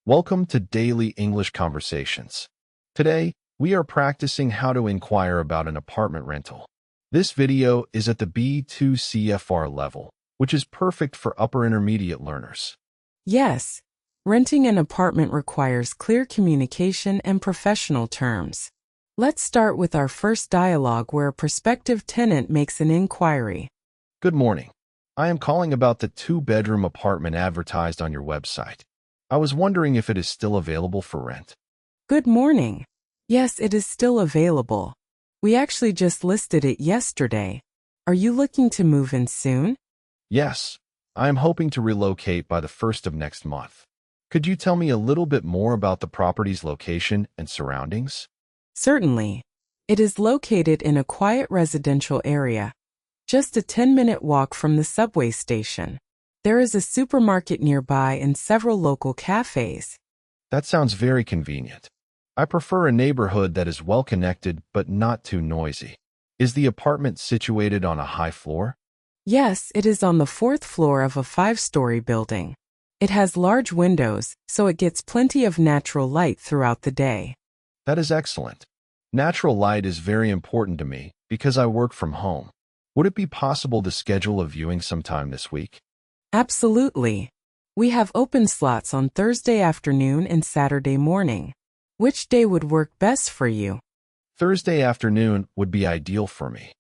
Welcome to Daily English Conversations. Today, we are practicing how to inquire about an apartment rental. This video is at the B2 CFR level, which is perfect for upper intermediate learners. Yes, renting an apartment requires clear communication and professional terms. Let's start with our first dialogue where a prospective tenant makes an inquiry. Good morning. I am calling about the two-bedroom apartment advertised on your website. I was wondering if it is still available for rent. Good morning. Yes, it is still available. We actually just listed it yesterday. Are you looking to move in soon? Yes, I am hoping to relocate by the 1st of next month. Could you tell me a little bit more about the property's location and surroundings? Certainly. It is located in a quiet residential area, just a 10-minute walk from the subway station. There is a supermarket nearby and several local cafes. That sounds very convenient. I prefer a neighborhood that is well-connected but not too noisy. Is the apartment situated on a high floor? Yes, it is on the 4th floor of a 5-story building. It has large windows, so it gets plenty of natural light throughout the day. That is excellent. Natural light is very important to me because I work from home. Would it be possible to schedule a viewing sometime this week? Absolutely. We have open slots on Thursday afternoon and Saturday morning. Which day would work best for you? Thursday afternoon would be ideal for me.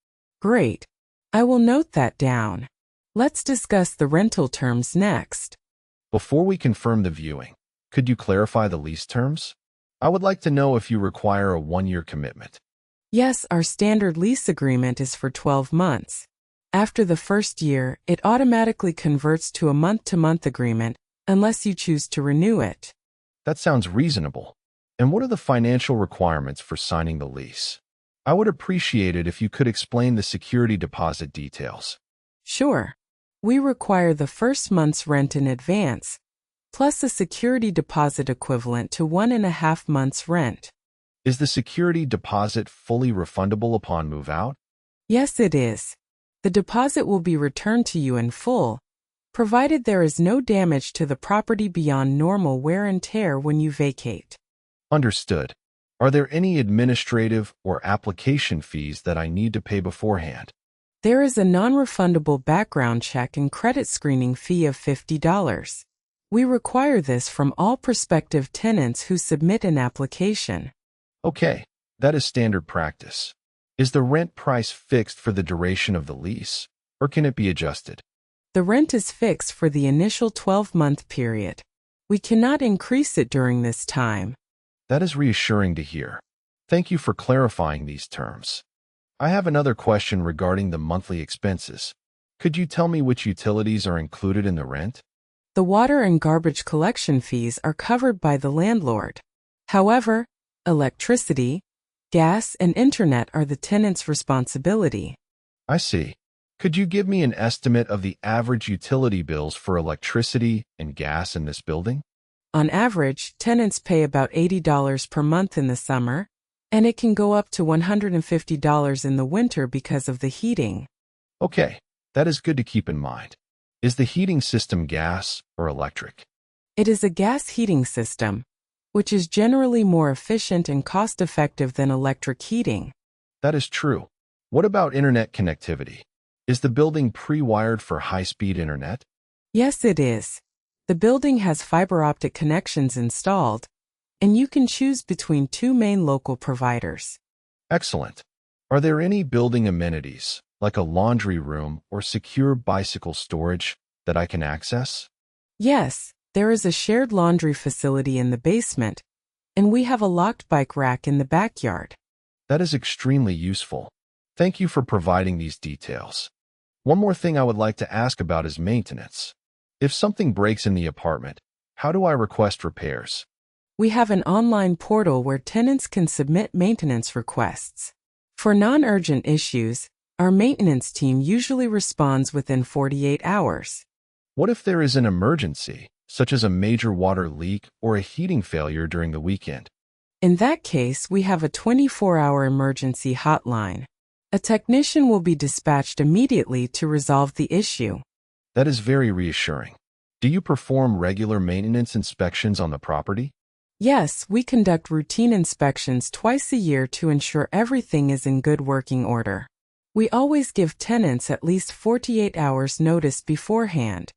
Great. I will note that down. Let's discuss the rental terms next. Before we confirm the viewing, could you clarify the lease terms? I would like to know if you require a 1-year commitment. Yes, our standard lease agreement is for 12 months. After the first year, it automatically converts to a month-to-month agreement unless you choose to renew it. That sounds reasonable. And what are the financial requirements for signing the lease? I would appreciate it if you could explain the security deposit details. Sure. We require the first month's rent in advance, plus a security deposit equivalent to 1.5 months' rent. Is the security deposit fully refundable upon move-out? Yes, it is. The deposit will be returned to you in full, provided there is no damage to the property beyond normal wear and tear when you vacate. Understood. Are there any administrative or application fees that I need to pay beforehand? There is a non-refundable background check and credit screening fee of $50. We require this from all prospective tenants who submit an application. Okay, that is standard practice. Is the rent price fixed for the duration of the lease, or can it be adjusted? The rent is fixed for the initial 12-month period. We cannot increase it during this time. That is reassuring to hear. Thank you for clarifying these terms. I have another question regarding the monthly expenses. Could you tell me which utilities are included in the rent? The water and garbage collection fees are covered by the landlord. However, electricity, gas, and internet are the tenant's responsibility. I see. Could you give me an estimate of the average utility bills for electricity and gas in this building? On average, tenants pay about $80 per month in the summer, and it can go up to $150 in the winter because of the heating. Okay, that is good to keep in mind. Is the heating system gas or electric? It is a gas heating system, which is generally more efficient and cost-effective than electric heating. That is true. What about internet connectivity? Is the building pre-wired for high-speed internet? Yes, it is. The building has fiber optic connections installed, and you can choose between 2 main local providers. Excellent. Are there any building amenities, like a laundry room or secure bicycle storage, that I can access? Yes, there is a shared laundry facility in the basement, and we have a locked bike rack in the backyard. That is extremely useful. Thank you for providing these details. One more thing I would like to ask about is maintenance. If something breaks in the apartment, how do I request repairs? We have an online portal where tenants can submit maintenance requests. For non-urgent issues, our maintenance team usually responds within 48 hours. What if there is an emergency, such as a major water leak or a heating failure during the weekend? In that case, we have a 24-hour emergency hotline. A technician will be dispatched immediately to resolve the issue. That is very reassuring. Do you perform regular maintenance inspections on the property? Yes, we conduct routine inspections twice a year to ensure everything is in good working order. We always give tenants at least 48 hours notice beforehand.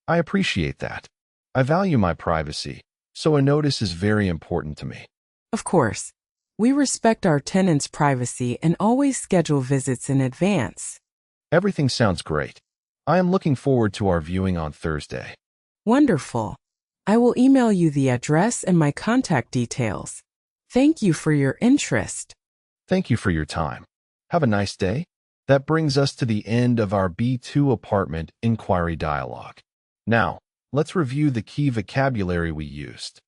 I appreciate that. I value my privacy, so a notice is very important to me. Of course, we respect our tenants' privacy and always schedule visits in advance. Everything sounds great. I am looking forward to our viewing on Thursday. Wonderful. I will email you the address and my contact details. Thank you for your interest. Thank you for your time. Have a nice day. That brings us to the end of our B2 apartment inquiry dialogue. Now, let's review the key vocabulary we used.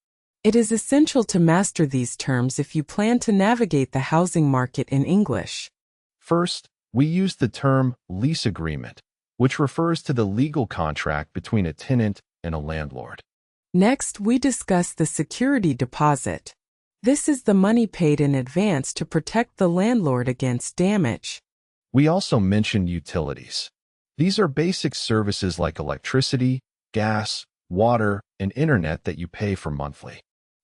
It is essential to master these terms if you plan to navigate the housing market in English. First, we used the term lease agreement, which refers to the legal contract between a tenant and a landlord. Next, we discuss the security deposit. This is the money paid in advance to protect the landlord against damage. We also mentioned utilities. These are basic services like electricity, gas, water, and internet that you pay for monthly.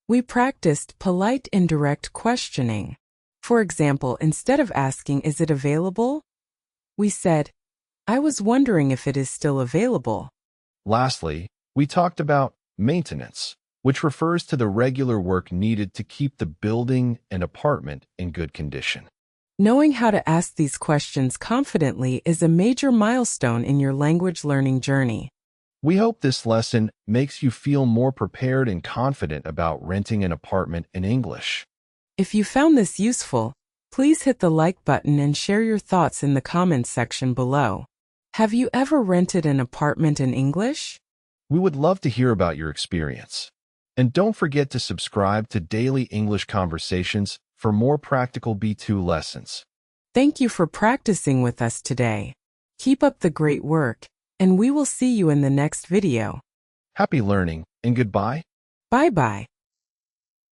We practiced polite indirect questioning. For example, instead of asking, "Is it available?" we said, "I was wondering if it is still available." Lastly, we talked about maintenance, which refers to the regular work needed to keep the building and apartment in good condition. Knowing how to ask these questions confidently is a major milestone in your language learning journey. We hope this lesson makes you feel more prepared and confident about renting an apartment in English. If you found this useful, please hit the like button and share your thoughts in the comments section below. Have you ever rented an apartment in English? We would love to hear about your experience. And don't forget to subscribe to Daily English Conversations for more practical B2 lessons. Thank you for practicing with us today. Keep up the great work, and we will see you in the next video. Happy learning, and goodbye. Bye-bye.